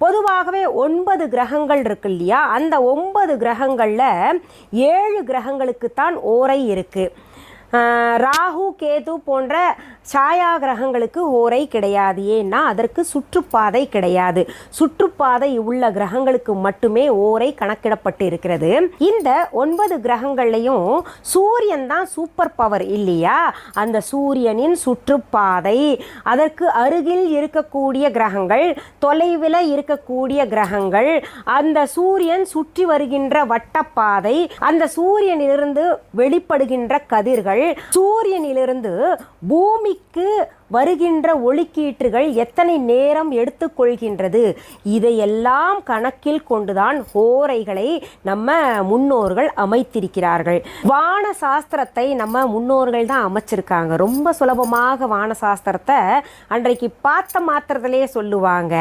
பொதுவாகவே 9 கிரகங்கள் இருக்கு இல்லையா, அந்த 9 கிரகங்களில் 7 கிரகங்களுக்குத்தான் ஓரை இருக்கு. ராகு கேது போன்ற சாயா கிரகங்களுக்கு ஓரை கிடையாது. ஏன்னா அதற்கு சுற்றுப்பாதை கிடையாது. சுற்றுப்பாதை உள்ள கிரகங்களுக்கு மட்டுமே ஓரை கணக்கிடப்பட்டு இருக்கிறது. இந்த 9 கிரகங்கள்லையும் சூரியன் தான் சூப்பர் பவர் இல்லையா. அந்த சூரியனின் சுற்றுப்பாதை, அதற்கு அருகில் இருக்கக்கூடிய கிரகங்கள், தொலைவில் இருக்கக்கூடிய கிரகங்கள், அந்த சூரியன் சுற்றி வருகின்ற வட்டப்பாதை, அந்த சூரியனிலிருந்து வெளிப்படுகின்ற கதிர்கள், சூரியனிலிருந்து பூமிக்கு வருகின்ற ஒளிக்கீற்றுகள் எத்தனை நேரம் எடுத்துக்கொள்கின்றது, இதையெல்லாம் கணக்கில் கொண்டுதான் ஓரைகளை நம்ம முன்னோர்கள் அமைத்திருக்கிறார்கள். வான சாஸ்திரத்தை நம்ம முன்னோர்கள் தான் அமைச்சிருக்காங்க. ரொம்ப சுலபமாக வான சாஸ்திரத்தை அன்றைக்கு பார்த்த மாத்திரத்திலே சொல்லுவாங்க.